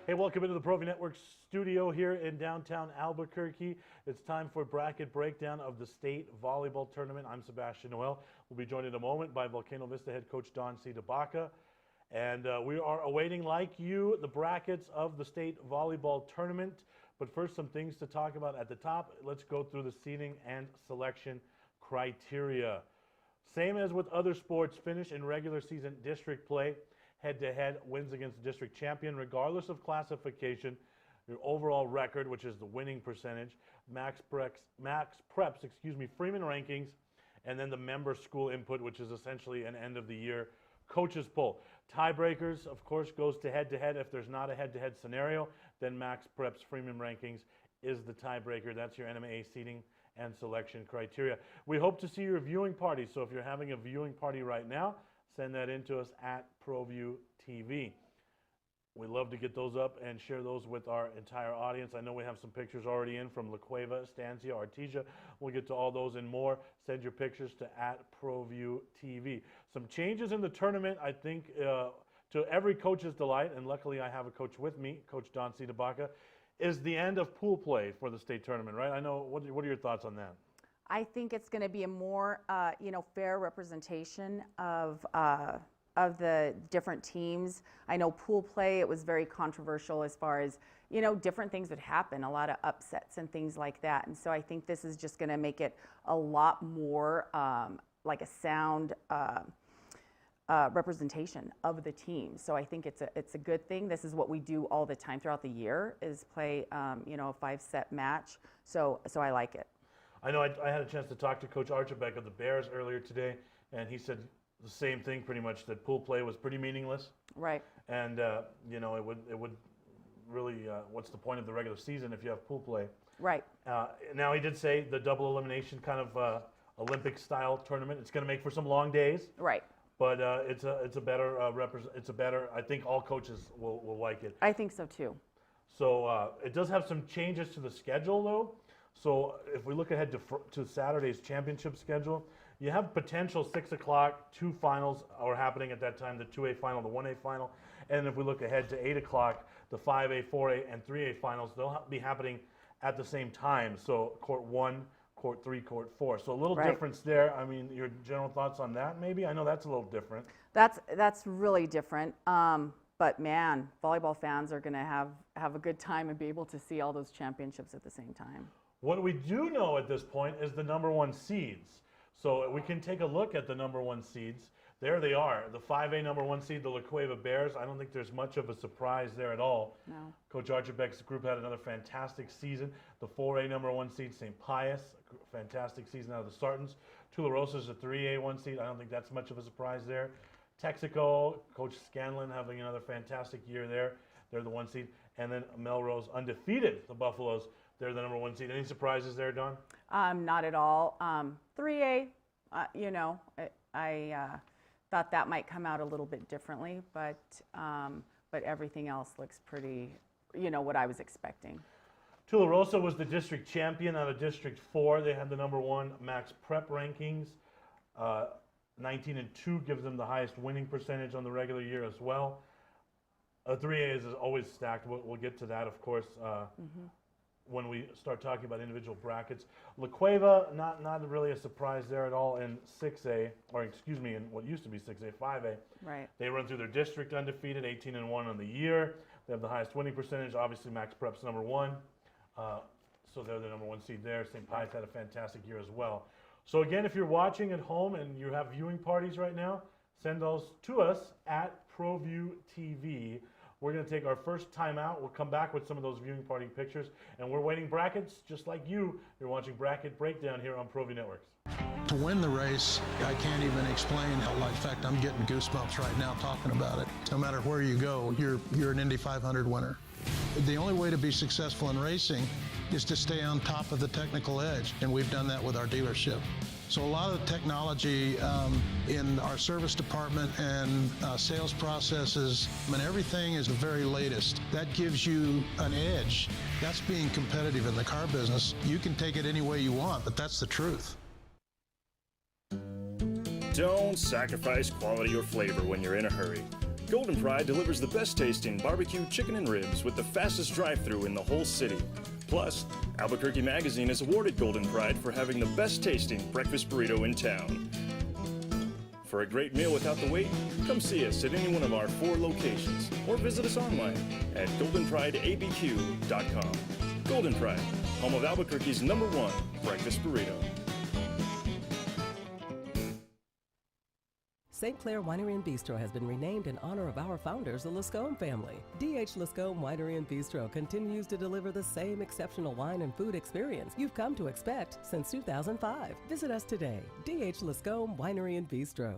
Hey, welcome into the Pro V Network studio here in downtown Albuquerque. It's time for bracket breakdown of the state volleyball tournament. I'm Sebastian Noel. We'll be joined in a moment by Volcano Vista head coach Don C. DeBaca. And we are awaiting, like you, the brackets of the state volleyball tournament. But first, some things to talk about at the top. Let's go through the seeding and selection criteria. Same as with other sports, finish in regular season district play. Head-to-head wins against the district champion, regardless of classification, your overall record, which is the winning percentage, max preps, Freeman rankings, and then the member school input, which is essentially an end-of-the-year coaches poll. Tiebreakers, of course, goes to head-to-head. If there's not a head-to-head scenario, then max preps, Freeman rankings is the tiebreaker. That's your NMAA seeding and selection criteria. We hope to see your viewing party. So if you're having a viewing party right now, send that in to us at ProView TV. We love to get those up and share those with our entire audience. I know we have some pictures already in from La Cueva, Estancia, Artesia. We'll get to all those and more. Send your pictures to at ProView TV. Some changes in the tournament, I think, to every coach's delight, and luckily I have a coach with me, Coach Don C. DeBaca, is the end of pool play for the state tournament, right? I know, what are your thoughts on that? I think it's going to be a more, fair representation of the different teams. I know pool play, it was very controversial as far as, different things would happen, a lot of upsets and things like that. And so I think this is just going to make it a lot more like a sound representation of the team. So I think it's a good thing. This is what we do all the time throughout the year, is play, a 5-set match. So I like it. I know I had a chance to talk to Coach Archibald of the Bears earlier today, and he said the same thing pretty much, that pool play was pretty meaningless. Right. And, it would really, what's the point of the regular season if you have pool play? Right. Now, he did say the double elimination kind of Olympic-style tournament, it's going to make for some long days. Right. But it's a better, I think all coaches will like it. I think so, too. So it does have some changes to the schedule, though. So if we look ahead to Saturday's championship schedule, you have potential 6 o'clock, 2 finals are happening at that time, the 2A final, the 1A final. And if we look ahead to 8 o'clock, the 5A, 4A, and 3A finals, they'll be happening at the same time. So Court 1, Court 3, Court 4. So a little difference there. I mean, your general thoughts on that maybe? I know that's a little different. That's really different. But man, volleyball fans are going to have a good time and be able to see all those championships at the same time. What we do know at this point is the number 1 seeds. So we can take a look at the number 1 seeds. There they are. The 5A number 1 seed, the La Cueva Bears. I don't think there's much of a surprise there at all. No. Coach Archibald's group had another fantastic season. The 4A number 1 seed, St. Pius, fantastic season out of the Sartans. Tularosa is a 3A 1 seed. I don't think that's much of a surprise there. Texaco, Coach Scanlon having another fantastic year there. They're the 1 seed. And then Melrose undefeated, the Buffaloes. They're the number 1 seed. Any surprises there, Dawn? Not at all. 3A, I thought that might come out a little bit differently, but everything else looks pretty, what I was expecting. Tularosa was the district champion out of District 4. They had the number 1 max prep rankings. 19-2 gives them the highest winning percentage on the regular year as well. 3A is always stacked. We'll get to that, of course. When we start talking about individual brackets. La Cueva, not really a surprise there at all in 6A, or excuse me, in what used to be 6A, 5A. Right. They run through their district undefeated, 18-1 on the year. They have the highest winning percentage, obviously max prep's number 1. So they're the number 1 seed there. St. Pius had a fantastic year as well. So again, if you're watching at home and you have viewing parties right now, send those to us at ProView TV. We're going to take our first time out. We'll come back with some of those viewing party pictures. And we're waiting brackets just like you. You're watching Bracket Breakdown here on Pro V Networks. To win the race, I can't even explain how, in fact, I'm getting goosebumps right now talking about it. No matter where you go, you're an Indy 500 winner. The only way to be successful in racing is to stay on top of the technical edge, and we've done that with our dealership. So a lot of the technology in our service department and sales processes, everything is the very latest. That gives you an edge. That's being competitive in the car business. You can take it any way you want, but that's the truth. Don't sacrifice quality or flavor when you're in a hurry. Golden Pride delivers the best tasting barbecue chicken and ribs with the fastest drive-thru in the whole city. Plus, Albuquerque Magazine has awarded Golden Pride for having the best tasting breakfast burrito in town. For a great meal without the wait, come see us at any one of our 4 locations or visit us online at goldenprideabq.com. Golden Pride, home of Albuquerque's #1 breakfast burrito. St. Clair Winery and Bistro has been renamed in honor of our founders, the Lascombe family. D.H. Lascombe Winery and Bistro continues to deliver the same exceptional wine and food experience you've come to expect since 2005. Visit us today. D.H. Lascombe Winery and Bistro.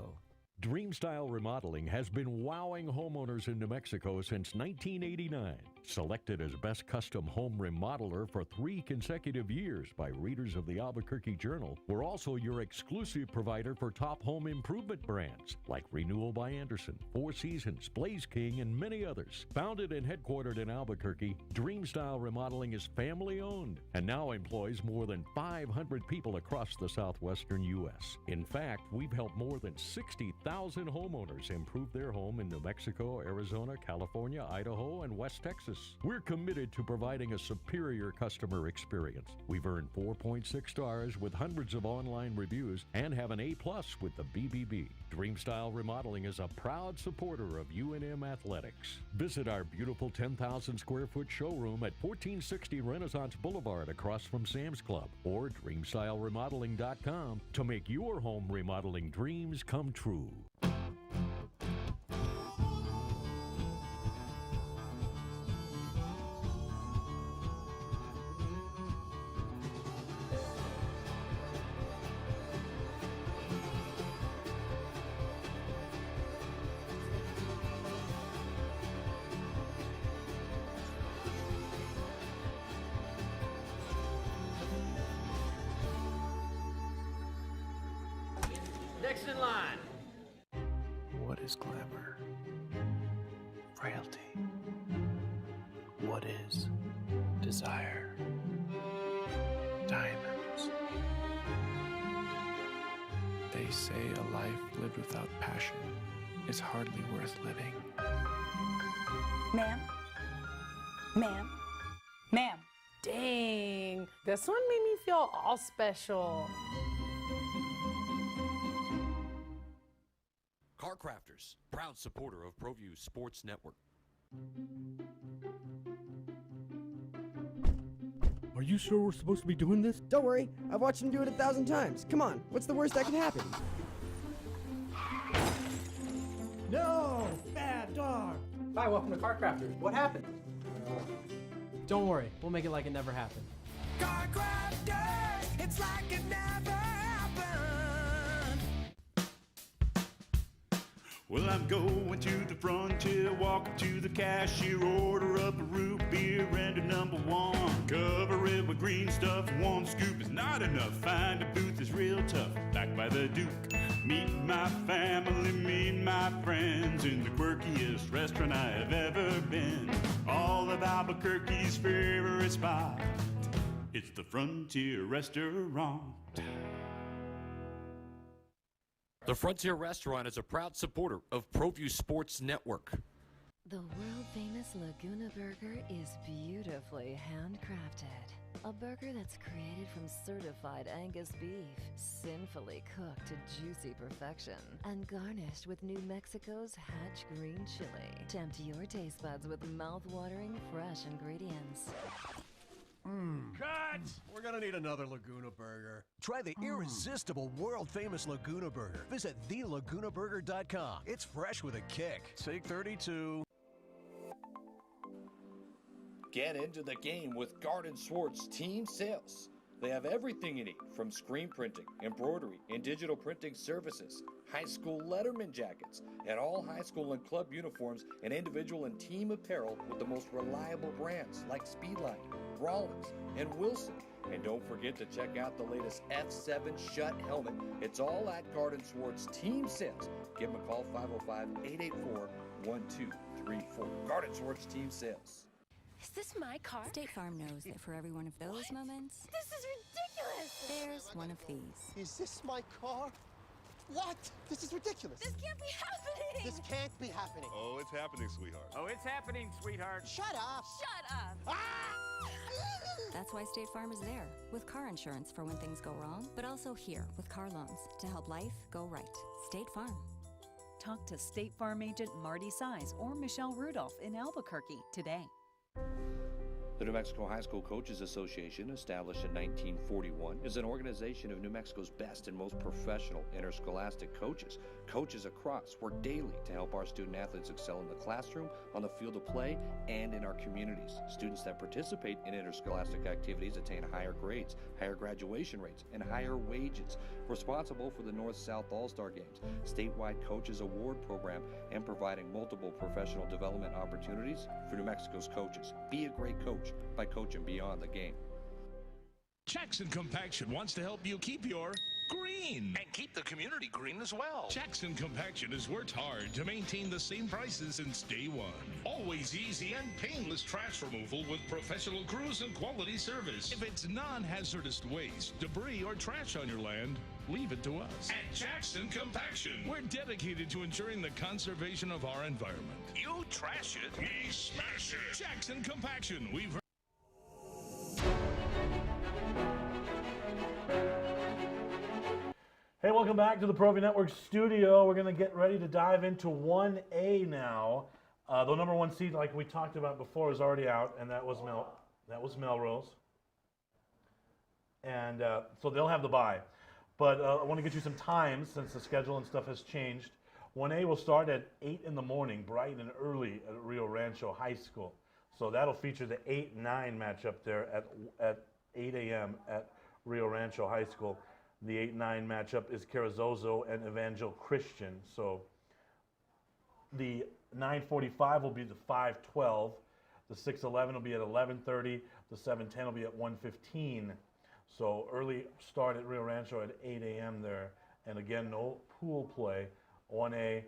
Dreamstyle Remodeling has been wowing homeowners in New Mexico since 1989. Selected as Best Custom Home Remodeler for 3 consecutive years by readers of the Albuquerque Journal, we're also your exclusive provider for top home improvement brands like Renewal by Anderson, Four Seasons, Blaze King, and many others. Founded and headquartered in Albuquerque, Dreamstyle Remodeling is family-owned and now employs more than 500 people across the southwestern U.S. In fact, we've helped more than 60,000 homeowners improve their home in New Mexico, Arizona, California, Idaho, and West Texas. We're committed to providing a superior customer experience. We've earned 4.6 stars with hundreds of online reviews and have an A+ with the BBB. Dreamstyle Remodeling is a proud supporter of UNM Athletics. Visit our beautiful 10,000 square foot showroom at 1460 Renaissance Boulevard across from Sam's Club or dreamstyleremodeling.com to make your home remodeling dreams come true. Next in line. What is glamour? Frailty. What is desire? Diamonds. They say a life lived without passion is hardly worth living. Ma'am? Ma'am? Ma'am? Dang, this one made me feel all special. Car Crafters, proud supporter of ProView Sports Network. Are you sure we're supposed to be doing this? Don't worry, I've watched him do it 1,000 times. Come on, what's the worst that could happen? No! Bad dog! Hi, welcome to Car Crafters. What happened? Don't worry, we'll make it like it never happened. Car Crafters, it's like it never happened. Well, I'm going to the frontier, walking to the cashier, order up a root beer and a #1. Cover it with green stuff, 1 scoop is not enough. Find a booth that's real tough, backed by the Duke. Meet my family, meet my friends in the quirkiest restaurant I have ever been. All of Albuquerque's favorite spot, it's the Frontier Restaurant. The Frontier Restaurant is a proud supporter of ProView Sports Network. The world-famous Laguna Burger is beautifully handcrafted. A burger that's created from certified Angus beef, sinfully cooked to juicy perfection, and garnished with New Mexico's Hatch green chili. Tempt your taste buds with mouth-watering fresh ingredients. Cut! We're gonna need another Laguna Burger. Try the irresistible, world-famous Laguna Burger. Visit thelagunaburger.com. It's fresh with a kick. Take 32. Get into the game with Garden Swartz Team Sales. They have everything you need, from screen printing, embroidery, and digital printing services, high school letterman jackets, and all high school and club uniforms, and individual and team apparel with the most reliable brands like Speedline, Rawlins, and Wilson. And don't forget to check out the latest F7 Shut helmet. It's all at Garden Swartz Team Sales. Give them a call, 505-884-1234. Garden Swartz Team Sales. Is this my car? State Farm knows that for every one of those moments, This is ridiculous! there's one of these. Is this my car? What? This is ridiculous. This can't be happening. This can't be happening. Oh, it's happening, sweetheart. Oh, it's happening, sweetheart. Shut up. Shut up. That's why State Farm is there, with car insurance for when things go wrong, but also here with car loans to help life go right. State Farm. Talk to State Farm agent Marty Size or Michelle Rudolph in Albuquerque today. The New Mexico High School Coaches Association, established in 1941, is an organization of New Mexico's best and most professional interscholastic coaches. Coaches across work daily to help our student athletes excel in the classroom, on the field of play, and in our communities. Students that participate in interscholastic activities attain higher grades, higher graduation rates, and higher wages. Responsible for the North-South All-Star Games, statewide coaches award program, and providing multiple professional development opportunities for New Mexico's coaches. Be a great coach by coaching beyond the game. Jackson Compaction wants to help you keep your green. And keep the community green as well. Jackson Compaction has worked hard to maintain the same prices since day one. Always easy and painless trash removal with professional crews and quality service. If it's non-hazardous waste, debris, or trash on your land, leave it to us. At Jackson Compaction, we're dedicated to ensuring the conservation of our environment. You trash it, we smash it. Jackson Compaction, we've heard. Hey, welcome back to the Pro V Network studio. We're going to get ready to dive into 1A now. The number one seed, like we talked about before, is already out, and that was Melrose. And so they'll have the bye. But I want to get you some times since the schedule and stuff has changed. 1A will start at 8 in the morning, bright and early at Rio Rancho High School. So that'll feature the 8-9 matchup there at 8 a.m. at Rio Rancho High School. The 8-9 matchup is Carrizozo and Evangel Christian. So the 9:45 will be the 5:12. The 6:11 will be at 11:30. The 7:10 will be at 1:15. So early start at Rio Rancho at 8 a.m. there. And again, no pool play. 1A.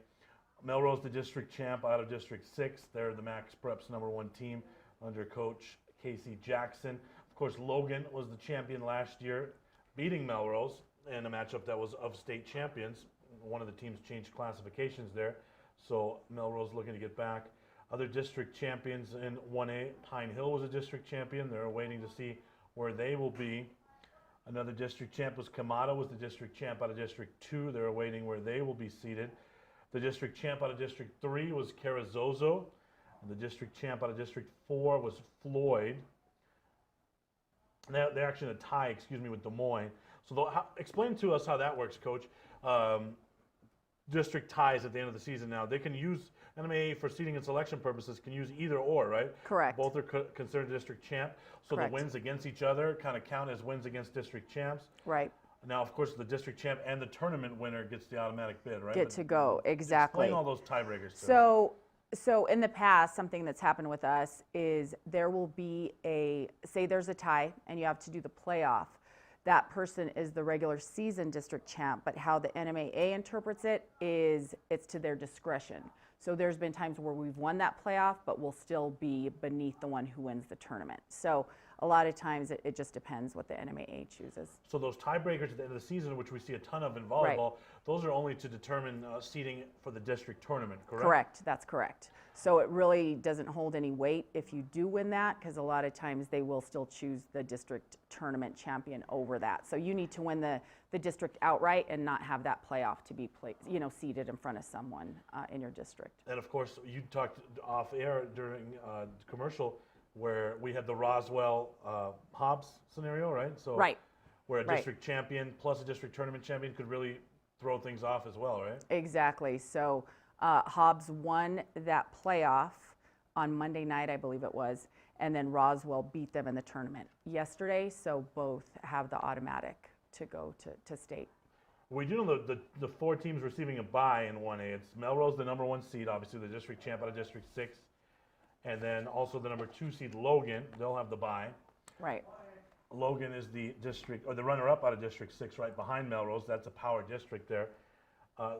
Melrose, the district champ out of District 6. They're the Max Preps #1 team under Coach Casey Jackson. Of course, Logan was the champion last year, beating Melrose in a matchup that was of state champions. One of the teams changed classifications there, so Melrose looking to get back. Other district champions in 1A, Pine Hill was a district champion. They're waiting to see where they will be. Another district champ was Kamada, was the district champ out of District 2. They're awaiting where they will be seated. The district champ out of District 3 was Carrizozo. The district champ out of District 4 was Floyd. They're actually in a tie, with Des Moines. So explain to us how that works, Coach. District ties at the end of the season now. They can use, NMAA for seeding and selection purposes, can use either or, right? Correct. Both are considered district champ. So Correct. The wins against each other kind of count as wins against district champs. Right. Now, of course, the district champ and the tournament winner gets the automatic bid, right? Get to go, exactly. Explain all those tiebreakers. So in the past, something that's happened with us is there will be say there's a tie and you have to do the playoff. That person is the regular season district champ, but how the NMAA interprets it is it's to their discretion. So there's been times where we've won that playoff, but we'll still be beneath the one who wins the tournament. So a lot of times it just depends what the NMAA chooses. So those tiebreakers at the end of the season, which we see a ton of in volleyball, those are only to determine seeding for the district tournament, correct? Correct, that's correct. So it really doesn't hold any weight if you do win that, because a lot of times they will still choose the district tournament champion over that. So you need to win the district outright and not have that playoff to be seated in front of someone in your district. And of course, you talked off air during commercial where we had the Roswell Hobbs scenario, right? So where a district champion plus a district tournament champion could really throw things off as well, right? Exactly. So Hobbs won that playoff on Monday night, I believe it was, and then Roswell beat them in the tournament yesterday. So both have the automatic to go to state. We do know the four teams receiving a bye in 1A. It's Melrose, the #1 seed, obviously the district champ out of District 6. And then also the #2 seed, Logan. They'll have the bye. Right. Logan is the district, or the runner-up out of District 6, right behind Melrose. That's a power district there.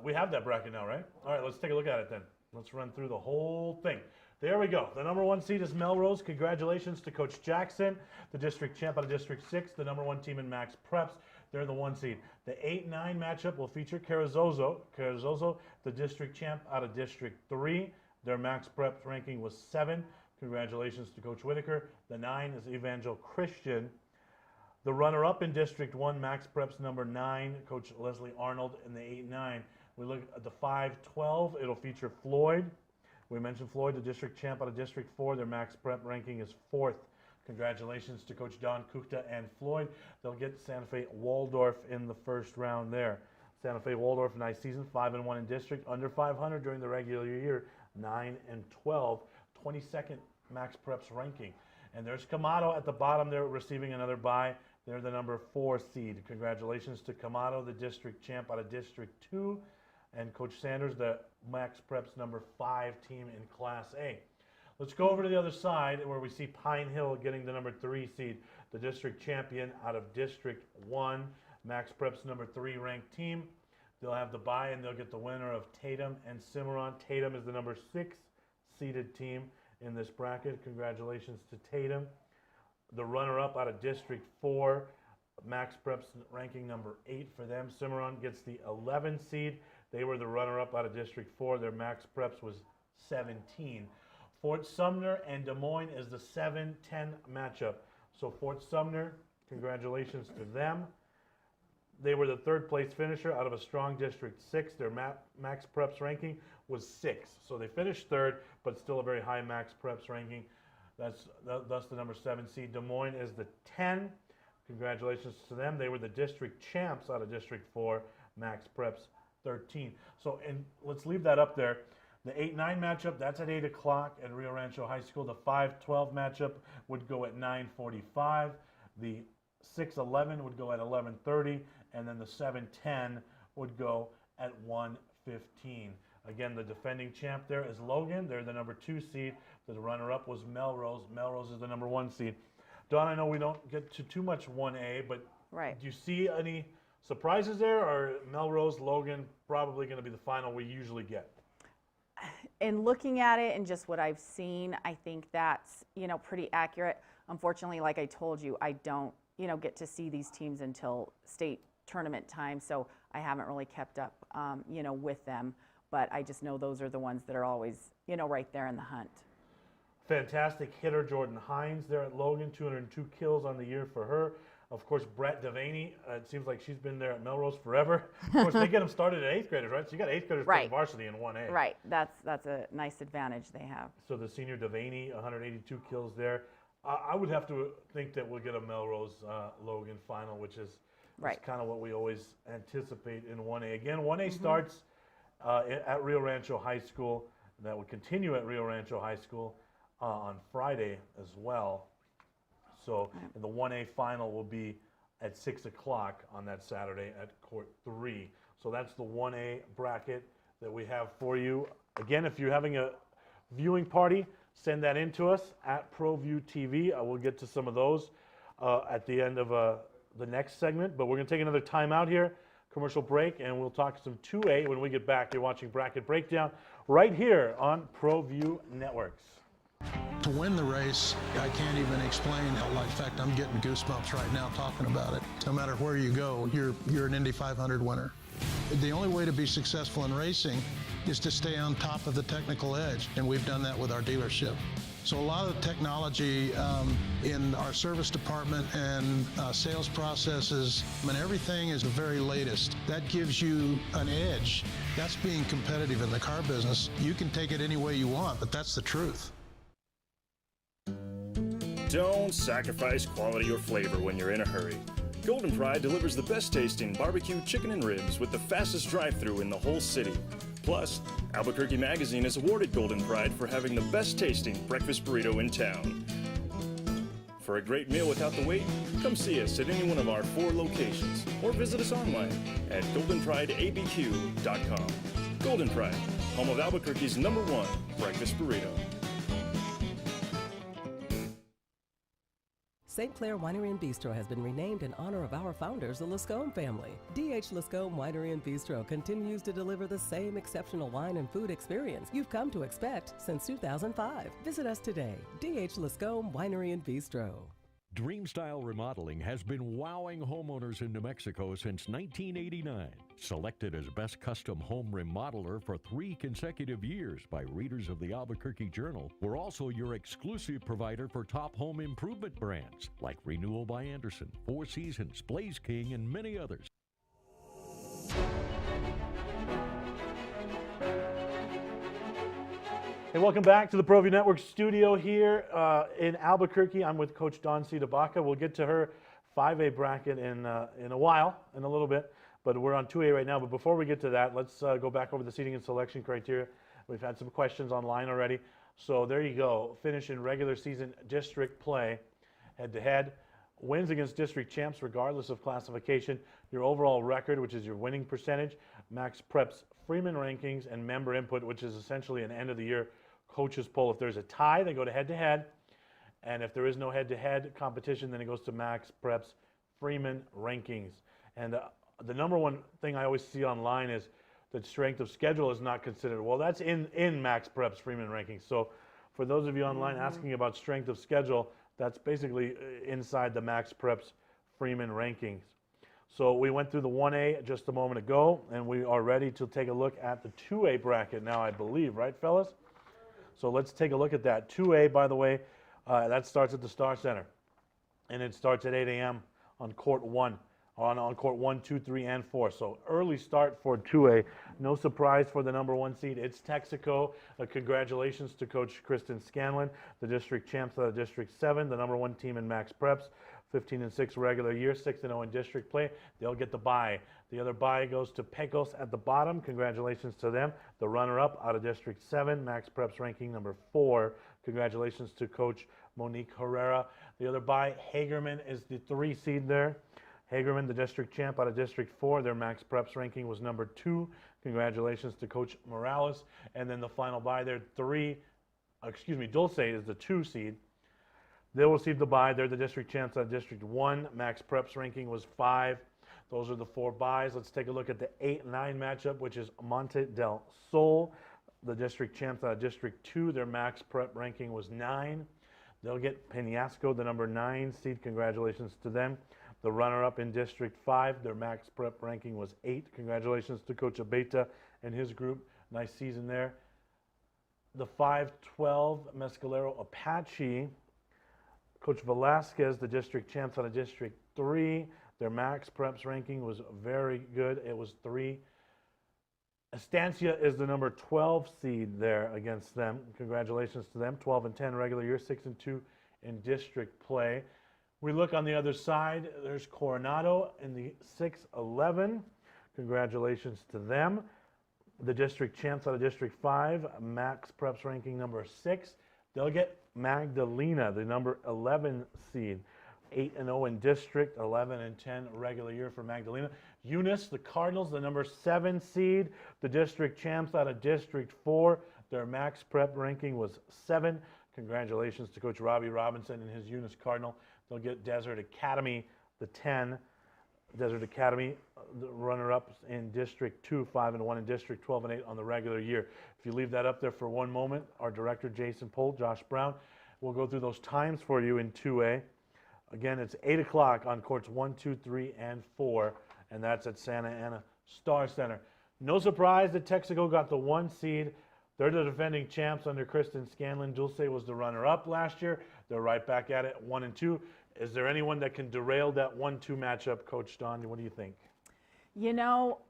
We have that bracket now, right? All right, let's take a look at it then. Let's run through the whole thing. There we go. The #1 seed is Melrose. Congratulations to Coach Jackson, the district champ out of District 6, the #1 team in Max Preps. They're the 1 seed. The 8-9 matchup will feature Carrizozo. Carrizozo, the district champ out of District 3. Their max prep ranking was 7. Congratulations to Coach Whitaker. The 9 is Evangel Christian. The runner-up in District 1, max preps number 9, Coach Leslie Arnold in the 8-9. We look at the 5-12. It'll feature Floyd. We mentioned Floyd, the district champ out of District 4. Their max prep ranking is 4th. Congratulations to Coach Don Kuchta and Floyd. They'll get Santa Fe Waldorf in the first round there. Santa Fe Waldorf, nice season, 5-1 in district, under 500 during the regular year, 9-12, 22nd max preps ranking. And there's Camado at the bottom there receiving another bye. They're the number 4 seed. Congratulations to Camado, the district champ out of District 2. And Coach Sanders, the max preps number 5 team in Class A. Let's go over to the other side where we see Pine Hill getting the number 3 seed, the district champion out of District 1, max preps number 3 ranked team. They'll have the bye and they'll get the winner of Tatum and Cimarron. Tatum is the number 6 seeded team in this bracket. Congratulations to Tatum. The runner-up out of District 4, max preps ranking number 8 for them. Cimarron gets the 11 seed. They were the runner-up out of District 4. Their max preps was 17. Fort Sumner and Des Moines is the 7-10 matchup. So Fort Sumner, congratulations to them. They were the 3rd place finisher out of a strong District 6. Their max preps ranking was 6. So they finished 3rd, but still a very high max preps ranking. That's the number 7 seed. Des Moines is the 10. Congratulations to them. They were the district champs out of District 4, max preps 13. So, and let's leave that up there. The 8-9 matchup, that's at 8 o'clock at Rio Rancho High School. The 5-12 matchup would go at 9:45. The 6-11 would go at 11:30. And then the 7-10 would go at 1:15. Again, the defending champ there is Logan. They're the number 2 seed. The runner-up was Melrose. Melrose is the number 1 seed. Dawn, I know we don't get to too much 1A, but do you see any surprises there, or Melrose, Logan probably going to be the final we usually get? In looking at it and just what I've seen, I think that's, pretty accurate. Unfortunately, like I told you, I don't, get to see these teams until state tournament time, so I haven't really kept up, with them. But I just know those are the ones that are always, right there in the hunt. Fantastic hitter Jordan Hines there at Logan, 202 kills on the year for her. Of course, Brett Devaney, it seems like she's been there at Melrose forever. Of course, they get them started at 8th graders, right? So you got 8th graders playing varsity in 1A. Right, that's a nice advantage they have. So the senior Devaney, 182 kills there. I would have to think that we'll get a Melrose Logan final, which is kind of what we always anticipate in 1A. Again, 1A starts at Rio Rancho High School. That will continue at Rio Rancho High School on Friday as well. So the 1A final will be at 6 o'clock on that Saturday at Court 3. So that's the 1A bracket that we have for you. Again, if you're having a viewing party, send that in to us at ProView TV. I will get to some of those at the end of the next segment. But we're going to take another time out here, commercial break, and we'll talk some 2A when we get back. You're watching Bracket Breakdown right here on ProView Networks. To win the race, I can't even explain how, in fact, I'm getting goosebumps right now talking about it. No matter where you go, you're an Indy 500 winner. The only way to be successful in racing is to stay on top of the technical edge, and we've done that with our dealership. So a lot of the technology in our service department and sales processes, everything is the very latest. That gives you an edge. That's being competitive in the car business. You can take it any way you want, but that's the truth. Don't sacrifice quality or flavor when you're in a hurry. Golden Pride delivers the best tasting barbecue chicken and ribs with the fastest drive-thru in the whole city. Plus, Albuquerque Magazine has awarded Golden Pride for having the best tasting breakfast burrito in town. For a great meal without the wait, come see us at any one of our 4 locations or visit us online at goldenprideabq.com. Golden Pride, home of Albuquerque's #1 breakfast burrito. St. Clair Winery and Bistro has been renamed in honor of our founders, the Lascombe family. D.H. Lascombe Winery and Bistro continues to deliver the same exceptional wine and food experience you've come to expect since 2005. Visit us today, D.H. Lascombe Winery and Bistro. Dreamstyle Remodeling has been wowing homeowners in New Mexico since 1989. Selected as Best Custom Home Remodeler for 3 consecutive years by readers of the Albuquerque Journal, we're also your exclusive provider for top home improvement brands like Renewal by Anderson, Four Seasons, Blaze King, and many others. Hey, welcome back to the ProView Network studio here in Albuquerque. I'm with Coach Dawn C. DeBaca. We'll get to her 5A bracket in a little bit, but we're on 2A right now. But before we get to that, let's go back over the seating and selection criteria. We've had some questions online already. So there you go. Finish in regular season district play, head-to-head. Wins against district champs regardless of classification. Your overall record, which is your winning percentage. Max Prep's Freeman rankings and member input, which is essentially an end-of-the-year coaches poll. If there's a tie, they go to head-to-head. And if there is no head-to-head competition, then it goes to Max Prep's Freeman rankings. And the number one thing I always see online is that strength of schedule is not considered. Well, that's in Max Prep's Freeman rankings. So for those of you online asking about strength of schedule, that's basically inside the Max Prep's Freeman rankings. So we went through the 1A just a moment ago, and we are ready to take a look at the 2A bracket now, I believe, right, fellas? So let's take a look at that. 2A, by the way, that starts at the Star Center, and it starts at 8 a.m. on Court 1, on Court 1, 2, 3, and 4. So early start for 2A. No surprise for the number 1 seed. It's Texaco. Congratulations to Coach Kristen Scanlon, the district champs out of District 7, the number 1 team in Max Preps. 15-6 regular year, 6-0 in district play. They'll get the bye. The other bye goes to Pecos at the bottom. Congratulations to them. The runner-up out of District 7, Max Preps ranking number 4. Congratulations to Coach Monique Herrera. The other bye, Hagerman is the 3 seed there. Hagerman, the district champ out of District 4. Their Max Preps ranking was number 2. Congratulations to Coach Morales. And then the final bye there, Dulce is the 2 seed. They'll receive the bye. They're the district champs out of District 1. Max Preps ranking was 5. Those are the 4 byes. Let's take a look at the 8-9 matchup, which is Monte del Sol, the district champs out of District 2. Their Max Prep ranking was 9. They'll get Peñasco, the number 9 seed. Congratulations to them. The runner-up in District 5, their Max Prep ranking was 8. Congratulations to Coach Abeta and his group. Nice season there. The 5-12 Mescalero Apache, Coach Velasquez, the district champs out of District 3. Their Max Preps ranking was very good. It was 3. Estancia is the number 12 seed there against them. Congratulations to them. 12-10 regular year, 6-2 in district play. We look on the other side. There's Coronado in the 6-11. Congratulations to them. The district champs out of District 5, Max Preps ranking number 6. They'll get Magdalena, the number 11 seed. 8-0 in district, 11-10 regular year for Magdalena. Eunice, the Cardinals, the number 7 seed. The district champs out of District 4. Their Max Prep ranking was 7. Congratulations to Coach Robbie Robinson and his Eunice Cardinal. They'll get Desert Academy, the 10. Desert Academy, the runner-ups in District 2, 5-1 in District 12-8 on the regular year. If you leave that up there for one moment, our director, Jason Pohl, Josh Brown, will go through those times for you in 2A. Again, it's 8 o'clock on courts 1, 2, 3, and 4, and that's at Santa Ana Star Center. No surprise that Texaco got the 1 seed. They're the defending champs under Kristen Scanlon. Dulce was the runner-up last year. They're right back at it, 1 and 2. Is there anyone that can derail that 1-2 matchup, Coach Don? What do you think? You know,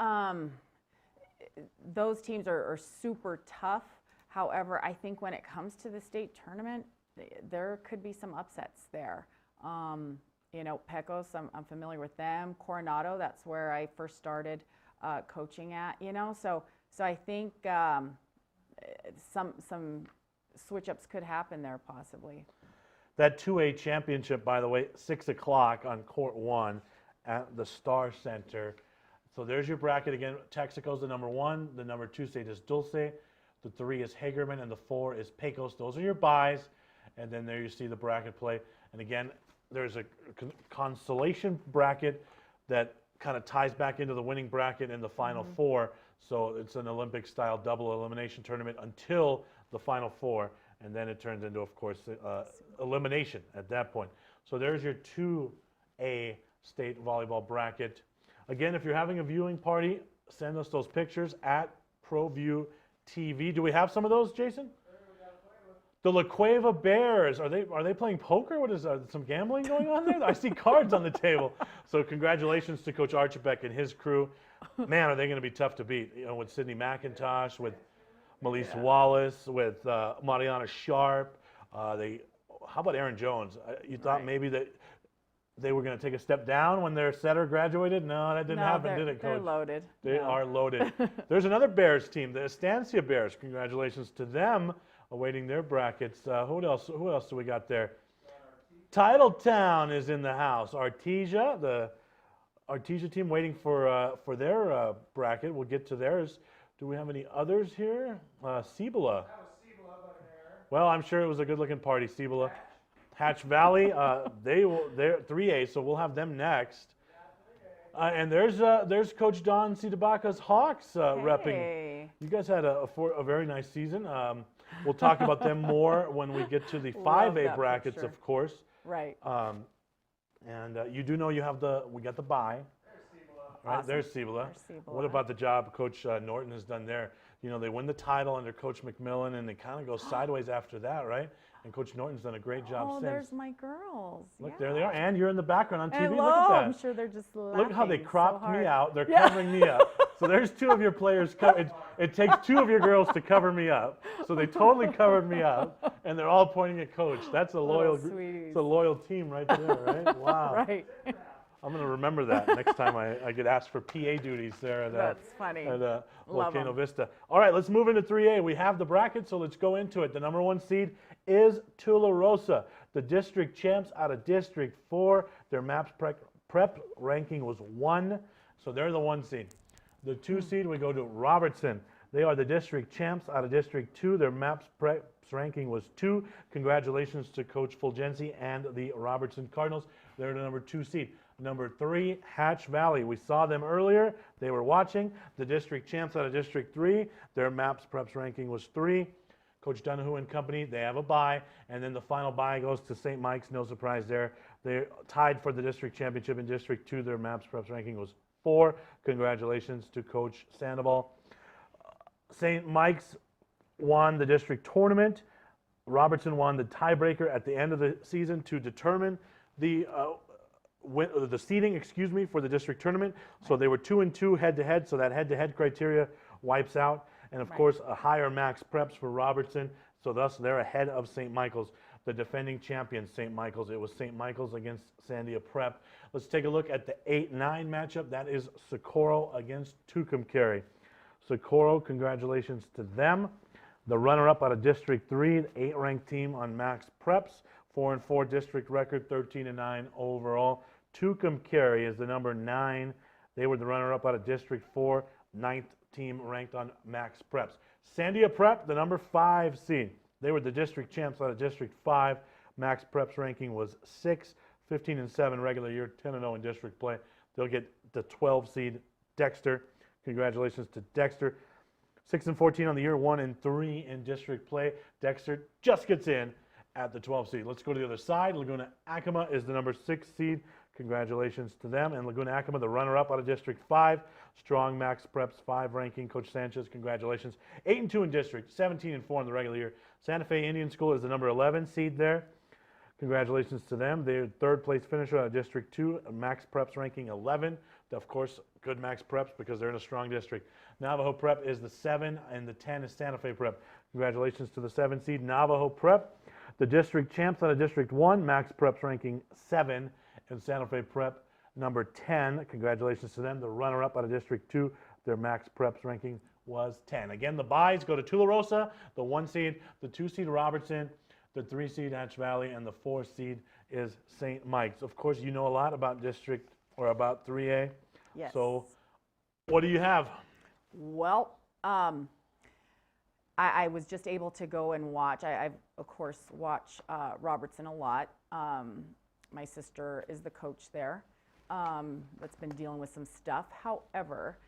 those teams are super tough. However, I think when it comes to the state tournament, there could be some upsets there. You know, Pecos, I'm familiar with them. Coronado, that's where I first started coaching at. You know, so I think some switch-ups could happen there possibly. That 2A championship, by the way, 6 o'clock on Court 1 at the Star Center. So there's your bracket again. Texaco's the number 1. The number 2 seed is Dulce. The 3 is Hagerman, and the 4 is Pecos. Those are your byes. And then there you see the bracket play. And again, there's a consolation bracket that kind of ties back into the winning bracket in the Final Four. So it's an Olympic-style double elimination tournament until the Final Four. And then it turns into, of course, elimination at that point. So there's your 2A state volleyball bracket. Again, if you're having a viewing party, send us those pictures at ProView TV. Do we have some of those, Jason? The La Cueva Bears, are they playing poker? What is some gambling going on there? I see cards on the table. So congratulations to Coach Archibek and his crew. Man, are they going to be tough to beat? You know, with Sydney McIntosh, with Melise Wallace, with Mariana Sharp. How about Aaron Jones? You thought maybe that they were going to take a step down when their setter graduated? No, that didn't happen, did it, Coach? They're loaded. They are loaded. There's another Bears team, the Estancia Bears. Congratulations to them, awaiting their brackets. Who else do we got there? Titletown is in the house. Artesia, the Artesia team, waiting for their bracket. We'll get to theirs. Do we have any others here? Cibola. Well, I'm sure it was a good-looking party, Cibola. Hatch Valley, they're 3A, so we'll have them next. And there's Coach Don Cidabacca's Hawks repping. You guys had a very nice season. We'll talk about them more when we get to the 5A brackets, picture. of course. Right. And you do know we got the bye. Right, Awesome. there's Cibola. What about the job Coach Norton has done there? You know, they win the title under Coach McMillan, and they kind of go sideways after that, right? And Coach Norton's done a great job since. Oh, there's my girls. Look, there they are. And you're in the background on TV. Hello. Look at that. I'm sure they're just laughing. Look how they cropped so me hard. out. They're covering me up. So there's 2 of your players. It takes 2 of your girls to cover me up. So they totally covered me up, and they're all pointing at Coach. That's a loyal, it's a loyal team right there, right? Wow. Right. I'm going to remember that next time I get asked for PA duties there at, That's funny. at Volcano 'em. Vista. All right, let's move into 3A. We have the bracket, so let's go into it. The number 1 seed is Tularosa, the district champs out of District 4. Their MAPS prep ranking was 1, so they're the 1 seed. The 2 seed, we go to Robertson. They are the district champs out of District 2. Their MAPS prep ranking was 2. Congratulations to Coach Fulgenzi and the Robertson Cardinals. They're the number 2 seed. Number 3, Hatch Valley. We saw them earlier. They were watching. The district champs out of District 3. Their MAPS preps ranking was 3. Coach Donahue and company, they have a bye. And then the final bye goes to St. Mike's. No surprise there. They're tied for the district championship in District 2. Their MAPS preps ranking was 4. Congratulations to Coach Sandoval. St. Mike's won the district tournament. Robertson won the tiebreaker at the end of the season to determine the seeding, for the district tournament. So they were 2-2 head-to-head, so that head-to-head criteria wipes out. And of course, a higher max preps for Robertson, so thus they're ahead of St. Michael's, the defending champion St. Michael's. It was St. Michael's against Sandia Prep. Let's take a look at the 8-9 matchup. That is Socorro against Tucumcari. Socorro, congratulations to them. The runner-up out of District 3, the 8th-ranked team on max preps. 4-4 district record, 13-9 overall. Tucumcari is the number 9. They were the runner-up out of District 4, 9th team ranked on max preps. Sandia Prep, the number 5 seed. They were the district champs out of District 5. Max preps ranking was 6, 15-7 regular year, 10-0 in district play. They'll get the 12 seed Dexter. Congratulations to Dexter. 6-14 on the year, 1-3 in district play. Dexter just gets in at the 12 seed. Let's go to the other side. Laguna Acoma is the number 6 seed. Congratulations to them. And Laguna Acoma, the runner-up out of District 5. Strong max preps, 5 ranking. Coach Sanchez, congratulations. 8-2 in district, 17-4 in the regular year. Santa Fe Indian School is the number 11 seed there. Congratulations to them. They're 3rd place finisher out of District 2. Max preps ranking 11. Of course, good max preps because they're in a strong district. Navajo Prep is the 7, and the 10 is Santa Fe Prep. Congratulations to the 7 seed Navajo Prep. The district champs out of District 1, max preps ranking 7, and Santa Fe Prep number 10. Congratulations to them. The runner-up out of District 2, their max preps ranking was 10. Again, the byes go to Tularosa, the 1 seed, the 2 seed Robertson, the 3 seed Hatch Valley, and the 4 seed is St. Mike's. Of course, you know a lot about District or about 3A. Yes. So what do you have? Well, I was just able to go and watch. I of course, watch Robertson a lot. My sister is the coach there that's been dealing with some stuff. However,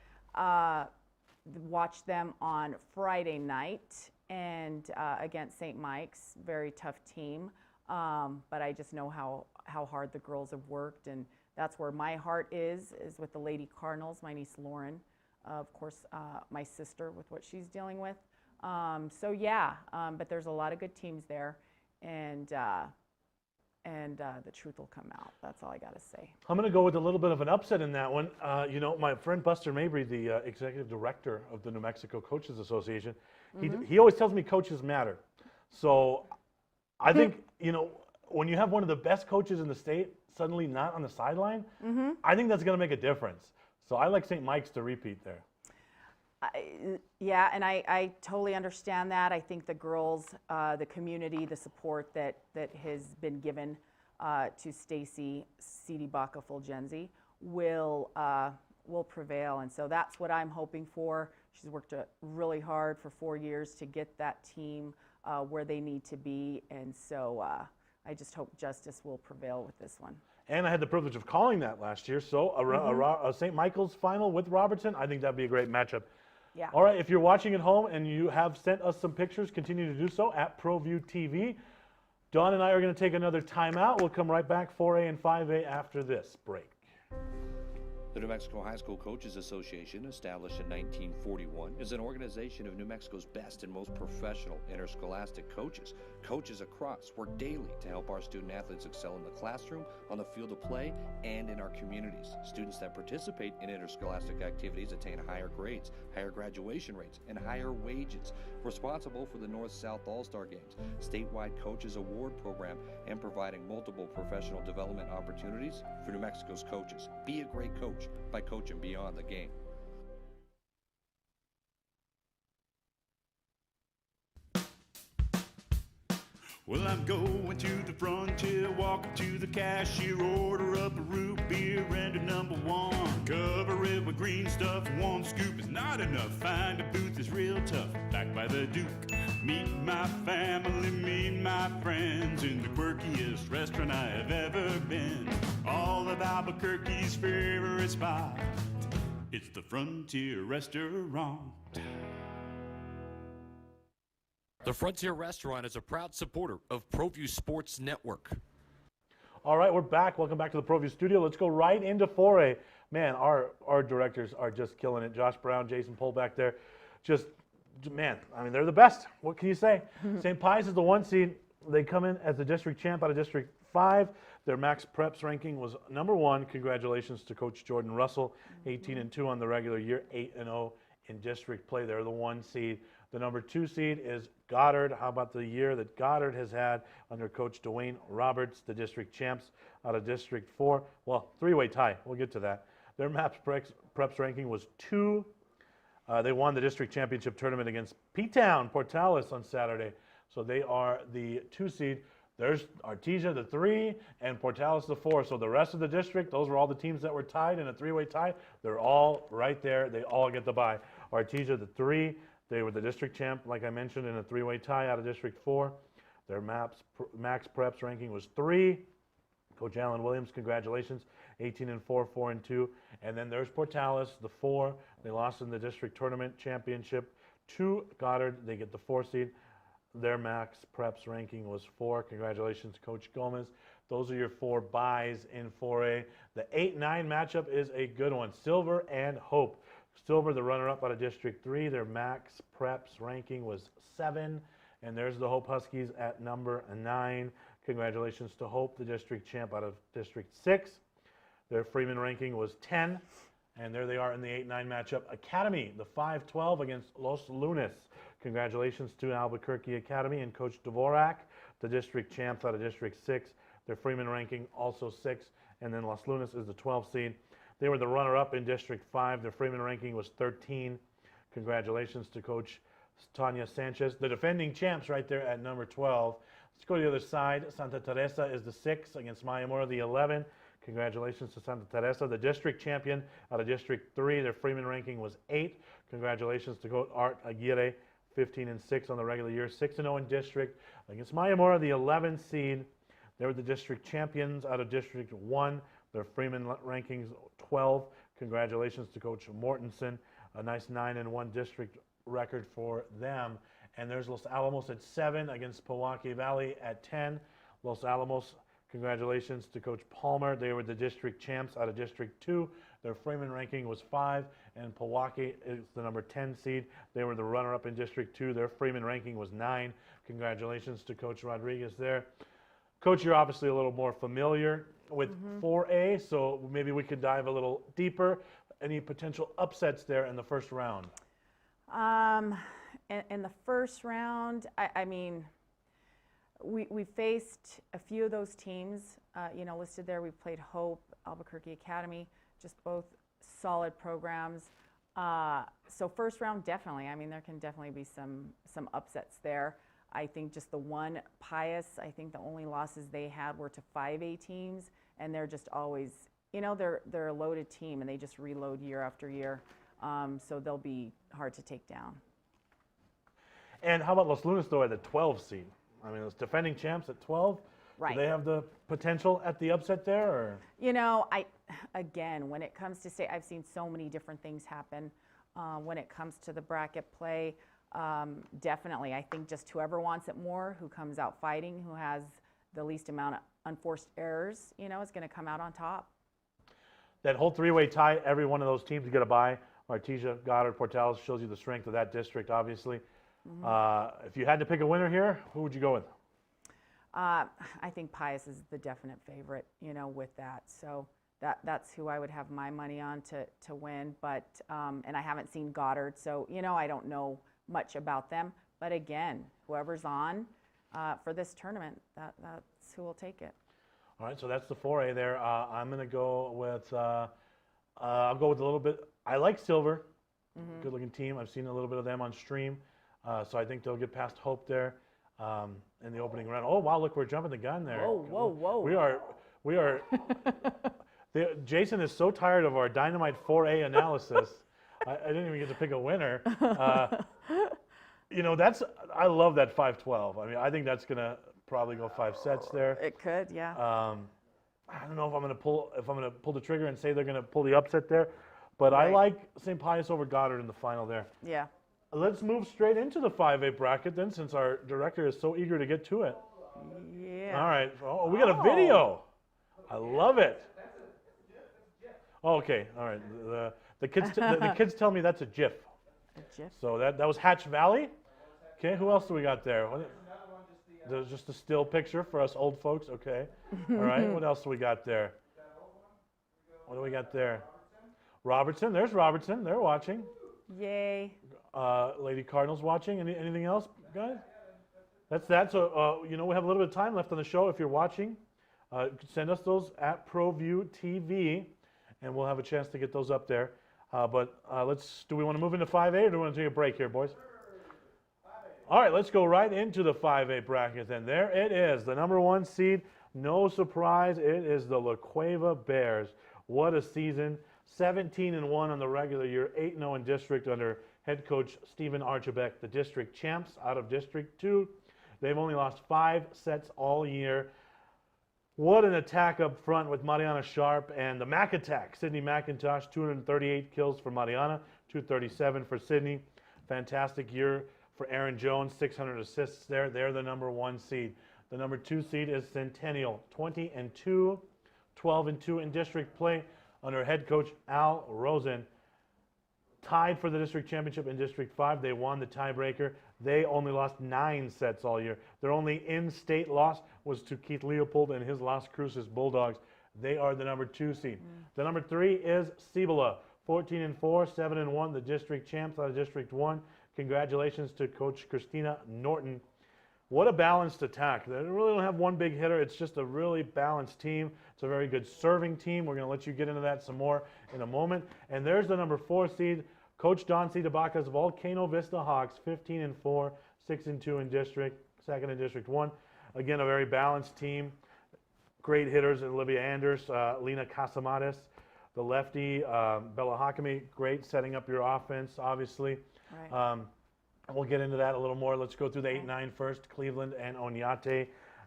watched them on Friday night and against St. Mike's, very tough team. But I just know how hard the girls have worked, and that's where my heart is with the Lady Cardinals, my niece Lauren, of course, my sister with what she's dealing with. So yeah, but there's a lot of good teams there, and the truth will come out. That's all I got to say. I'm going to go with a little bit of an upset in that one. You know, my friend Buster Mabry, the executive director of the New Mexico Coaches Association, he always tells me coaches matter. So I think, you know, when you have one of the best coaches in the state suddenly not on the sideline, I think that's going to make a difference. So I like St. Mike's to repeat there. Yeah, and I totally understand that. I think the girls, the community, the support that has been given to Stacy City-Baca-Fulgenzi will prevail, and so that's what I'm hoping for. She's worked really hard for 4 years to get that team where they need to be, and so I just hope justice will prevail with this one. And I had the privilege of calling that last year, so a St. Michael's final with Robertson, I think that'd be a great matchup. Yeah. All right, if you're watching at home and you have sent us some pictures, continue to do so at ProView TV. Dawn and I are going to take another timeout. We'll come right back, 4A and 5A after this break. The New Mexico High School Coaches Association, established in 1941, is an organization of New Mexico's best and most professional interscholastic coaches. Coaches across work daily to help our student athletes excel in the classroom, on the field of play, and in our communities. Students that participate in interscholastic activities attain higher grades, higher graduation rates, and higher wages. Responsible for the North-South All-Star Games, statewide coaches award program, and providing multiple professional development opportunities for New Mexico's coaches. Be a great coach by coaching beyond the game. Well, I'm going to the frontier, walking to the cashier, order up a root beer and a #1. Cover it with green stuff, one scoop is not enough. Find a booth is real tough, back by the Duke. Meet my family, meet my friends in the quirkiest restaurant I have ever been. All of Albuquerque's favorite spot, it's the Frontier Restaurant. The Frontier Restaurant is a proud supporter of ProView Sports Network. All right, we're back. Welcome back to the ProView studio. Let's go right into 4A. Man, our directors are just killing it. Josh Brown, Jason Pohl back there. Just, man, I mean, they're the best. What can you say? St. Pius is the 1 seed. They come in as the district champ out of District 5. Their max preps ranking was #1. Congratulations to Coach Jordan Russell. 18-2 on the regular year, 8-0 in district play. They're the 1 seed. The #2 seed is Goddard. How about the year that Goddard has had under Coach Dwayne Roberts, the district champs out of District 4? Well, 3-way tie. We'll get to that. Their max preps ranking was 2. They won the district championship tournament against P-Town, Portales on Saturday. So they are the 2 seed. There's Artesia, the 3, and Portales, the 4. So the rest of the district, those were all the teams that were tied in a 3-way tie. They're all right there. They all get the bye. Artesia, the 3. They were the district champ, like I mentioned, in a 3-way tie out of District 4. Their max preps ranking was 3. Coach Alan Williams, congratulations, 18-4, 4-2. And then there's Portales, the 4. They lost in the district tournament championship to Goddard. They get the 4 seed. Their max preps ranking was 4. Congratulations, Coach Gomez. Those are your 4 byes in 4A. The 8-9 matchup is a good one. Silver and Hope. Silver, the runner-up out of District 3, their max preps ranking was 7. And there's the Hope Huskies at #9. Congratulations to Hope, the district champ out of District 6. Their Freeman ranking was 10. And there they are in the 8-9 matchup. Academy, the 5-12 against Los Lunas. Congratulations to Albuquerque Academy and Coach Dvorak, the district champs out of District 6. Their Freeman ranking also 6. And then Los Lunas is the 12 seed. They were the runner-up in District 5. Their Freeman ranking was 13. Congratulations to Coach Tanya Sanchez, the defending champs right there at #12. Let's go to the other side. Santa Teresa is the 6 against Mayamora, the 11. Congratulations to Santa Teresa, the district champion out of District 3. Their Freeman ranking was 8. Congratulations to Coach Art Aguirre, 15-6 on the regular year, 6-0 in district against Mayamora, the 11 seed. They were the district champions out of District 1. Their Freeman rankings 12. Congratulations to Coach Mortensen. A nice 9-1 district record for them. And there's Los Alamos at 7 against Powahki Valley at 10. Los Alamos, congratulations to Coach Palmer. They were the district champs out of District 2. Their Freeman ranking was 5, and Pewaukee is the number 10 seed. They were the runner-up in District 2. Their Freeman ranking was 9. Congratulations to Coach Rodriguez there. Coach, you're obviously a little more familiar with 4A, so maybe we could dive a little deeper. Any potential upsets there in the first round? In the first round, I mean, we faced a few of those teams, listed there. We played Hope, Albuquerque Academy, just both solid programs. So first round, definitely. I mean, there can definitely be some upsets there. I think just the one Pius, I think the only losses they had were to 5A teams, and they're just always, they're a loaded team, and they just reload year after year. So they'll be hard to take down. And how about Los Lunas, though, at the 12 seed? I mean, those defending champs at 12. Right. Do they have the potential at the upset there? Or? Again, when it comes to state, I've seen so many different things happen. When it comes to the bracket play, definitely, I think just whoever wants it more, who comes out fighting, who has the least amount of unforced errors, is going to come out on top. That whole three-way tie, every one of those teams get a bye. Artesia, Goddard, Portales shows you the strength of that district, obviously. If you had to pick a winner here, who would you go with? I think Pius is the definite favorite, with that. So that's who I would have my money on to win. But and I haven't seen Goddard, so I don't know much about them. But again, whoever's on for this tournament, that's who will take it. All right, so that's the 4A there. I'm going to go with. I'll go with a little bit. I like Silver, good-looking team. I've seen a little bit of them on stream, so I think they'll get past Hope there in the opening round. Oh wow! Look, we're jumping the gun there. Whoa, whoa, whoa! We are. Jason is so tired of our Dynamite 4A analysis. I didn't even get to pick a winner. I love that 5-12. I mean, I think that's gonna probably go 5 sets there. It could, yeah. I don't know if I'm gonna pull the trigger and say they're gonna pull the upset there, but right. I like St. Pius over Goddard in the final there. Yeah. Let's move straight into the 5A bracket then, since our director is so eager to get to it. Yeah. All right. Oh, we got a video. I love it. Okay. All right. The kids tell me that's a GIF. A GIF. So that was Hatch Valley. Okay. Who else do we got there? There's just a still picture for us old folks. Okay. All right. What else do we got there? What do we got there? Robertson. There's Robertson. They're watching. Yay. Lady Cardinals watching. Anything else, guys? That's that. So, we have a little bit of time left on the show. If you're watching, send us those at ProView TV, and we'll have a chance to get those up there. Do we want to move into 5A, or do we want to take a break here, boys? All right, let's go right into the 5A bracket then. There it is, the number 1 seed. No surprise, it is the Cueva Bears. What a season. 17-1 on the regular year, 8-0 in district under head coach Stephen Archibek, the district champs out of District 2. They've only lost 5 sets all year. What an attack up front with Mariana Sharp and the Mac Attack. Sydney McIntosh, 238 kills for Mariana, 237 for Sydney. Fantastic year for Aaron Jones, 600 assists there. They're the number 1 seed. The number 2 seed is Centennial, 20-2, 12-2 in district play under head coach Al Rosen. Tied for the district championship in District 5. They won the tiebreaker. They only lost 9 sets all year. Their only in-state loss was to Keith Leopold and his Las Cruces Bulldogs. They are the number 2 seed. The number 3 is Cibola, 14-4, 7-1, the district champs out of District 1. Congratulations to Coach Christina Norton. What a balanced attack. They really don't have one big hitter. It's just a really balanced team. It's a very good serving team. We're going to let you get into that some more in a moment. And there's the number 4 seed, Coach Don C. DeBacca's Volcano Vista Hawks, 15-4, 6-2 in district, 2nd in District 1. Again, a very balanced team. Great hitters, Olivia Anders, Lena Casamares, the lefty, Bella Hakami, great setting up your offense, obviously. Right. We'll get into that a little more. Let's go through the 8-9 first, Cleveland and Oneonta.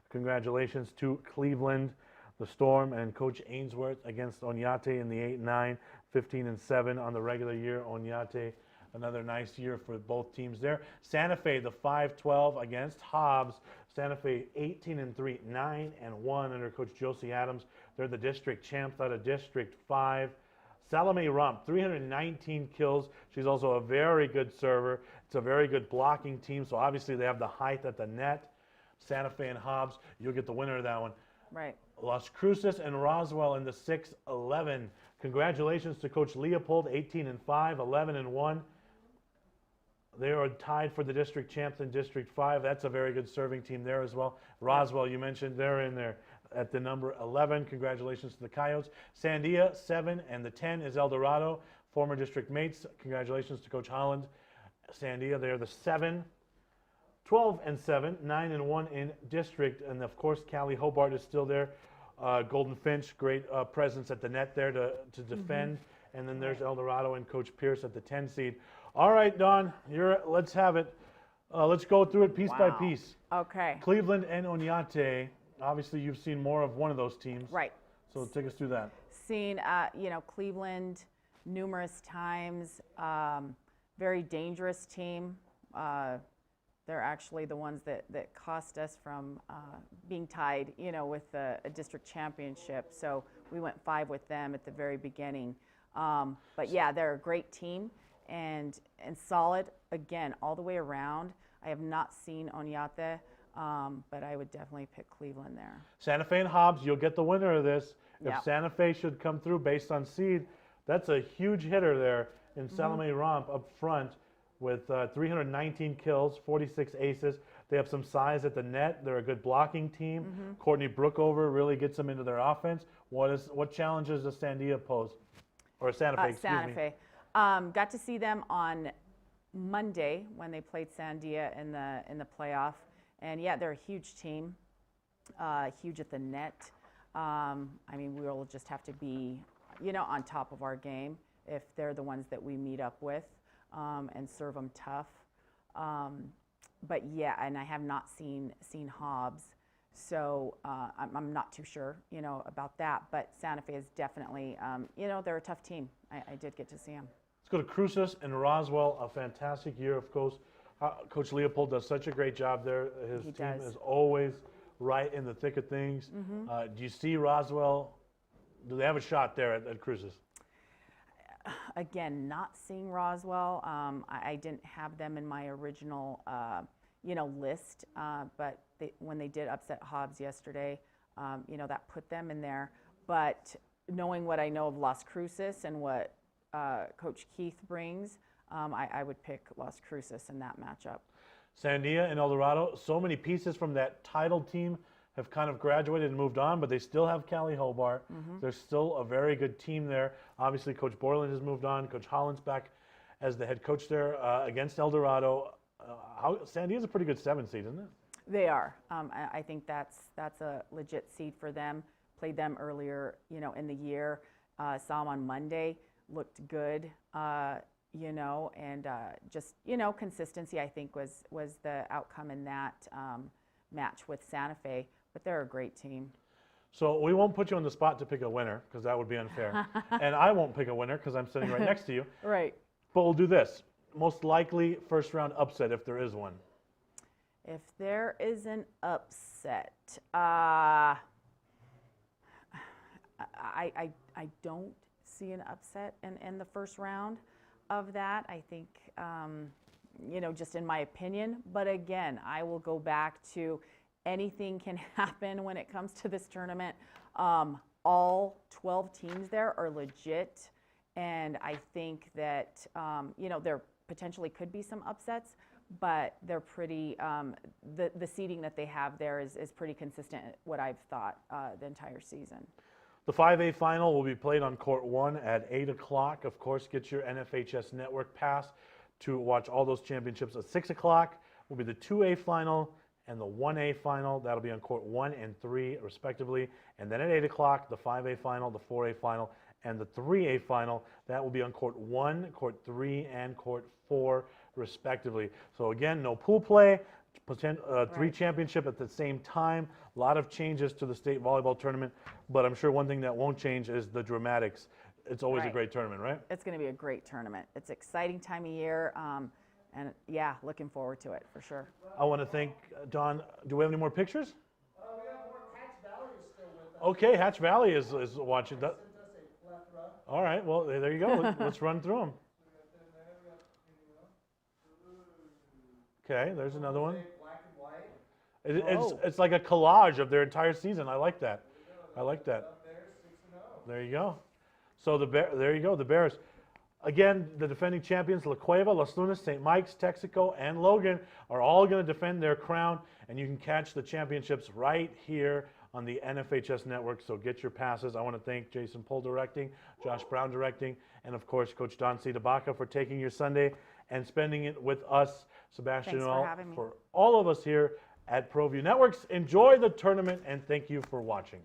Congratulations to Cleveland, the Storm, and Coach Ainsworth against Oneonta in the 8-9, 15-7 on the regular year. Oneonta Another nice year for both teams there. Santa Fe, the 5-12 against Hobbs. Santa Fe 18-3, 9-1 under Coach Josie Adams. They're the district champs out of District 5. Salome Rump, 319 kills. She's also a very good server. It's a very good blocking team, so obviously they have the height at the net. Santa Fe and Hobbs, you'll get the winner of that one. Right. Las Cruces and Roswell in the 6-11. Congratulations to Coach Leopold, 18-5, 11-1. They are tied for the district champs in District 5. That's a very good serving team there as well. Roswell, you mentioned, they're in there at the number 11. Congratulations to the Coyotes. Sandia, 7, and the 10 is El Dorado. Former district mates, congratulations to Coach Holland. Sandia, they're the 7. 12-7, 9-1 in district. And of course, Callie Hobart is still there. Golden Finch, great presence at the net there to defend. And then there's El Dorado and Coach Pierce at the 10 seed. All right, Dawn, let's have it. Let's go through it piece by piece. Okay. Cleveland and Oneonta. Obviously, you've seen more of one of those teams. Right. So take us through that. Seen, Cleveland numerous times. Very dangerous team. They're actually the ones that cost us from being tied, with a district championship. So we went 5 with them at the very beginning. But yeah, they're a great team and solid, again, all the way around. I have not seen Oneonta, but I would definitely pick Cleveland there. Santa Fe and Hobbs, you'll get the winner of this. If Yep. Santa Fe should come through based on seed, that's a huge hitter there in Salome Romp up front with 319 kills, 46 aces. They have some size at the net. They're a good blocking team. Courtney Brookover really gets them into their offense. What challenges does Sandia pose? Or Santa Fe, excuse Santa me. Fe. Got to see them on Monday when they played Sandia in the playoff. And yeah, they're a huge team, huge at the net. We'll just have to be, on top of our game if they're the ones that we meet up with and serve them tough. But yeah, and I have not seen Hobbs, so I'm not too sure, about that. But Santa Fe is definitely, they're a tough team. I did get to see them. Let's go to Cruces and Roswell. A fantastic year, of course. Coach Leopold does such a great job there. His team is always right in the thick of things. Do you see Roswell? Do they have a shot there at Cruces? Again, not seeing Roswell. I didn't have them in my original, list. But when they did upset Hobbs yesterday, that put them in there. But knowing what I know of Las Cruces and what Coach Keith brings, I would pick Las Cruces in that matchup. Sandia and El Dorado, so many pieces from that title team have kind of graduated and moved on, but they still have Callie Hobart. They're still a very good team there. Obviously, Coach Borland has moved on. Coach Holland's back as the head coach there against El Dorado. Sandia's a pretty good 7 seed, isn't it? They are. I think that's a legit seed for them. Played them earlier, in the year. Saw them on Monday. Looked good. And just, consistency, I think, was the outcome in that match with Santa Fe. But they're a great team. So we won't put you on the spot to pick a winner because that would be unfair. And I won't pick a winner because I'm sitting right next to you. Right. But we'll do this. Most likely first round upset if there is one. If there is an upset, I don't see an upset in the first round of that. I think, just in my opinion. But again, I will go back to anything can happen when it comes to this tournament. All 12 teams there are legit. And I think that, there potentially could be some upsets, but they're pretty, the seeding that they have there is pretty consistent, what I've thought the entire season. The 5A final will be played on Court 1 at 8 o'clock. Of course, get your NFHS Network pass to watch all those championships. At 6 o'clock will be the 2A final and the 1A final. That'll be on Court 1 and 3, respectively. And then at 8 o'clock, the 5A final, the 4A final, and the 3A final. That will be on Court 1, Court 3, and Court 4, respectively. So again, no pool play, 3 championship at the same time. A lot of changes to the state volleyball tournament, but I'm sure one thing that won't change is the dramatics. it's always a Right. great tournament, right? It's going to be a great tournament. It's an exciting time of year, and yeah, looking forward to it for sure. I want to thank Don. Do we have any more pictures? We have more. Hatch Valley is still with us. Okay, Hatch Valley is watching. That. Sent us a plethora. All right, well, there you go. Let's run through them. Okay, there's another one. Black and white. It's like a collage of their entire season. I like that. I like that. There you go. So there you go, the Bears. Again, the defending champions, La Cueva, Las Lunas, St. Mike's, Texaco, and Logan are all going to defend their crown, and you can catch the championships right here on the NFHS network, so get your passes. I want to thank Jason Pohl directing, Josh Brown directing, and of course, Coach Don C. DeBaca for taking your Sunday and spending it with us, Sebastian Thanks for Noel, having me. for all of us here at ProView Networks. Enjoy the tournament, and thank you for watching.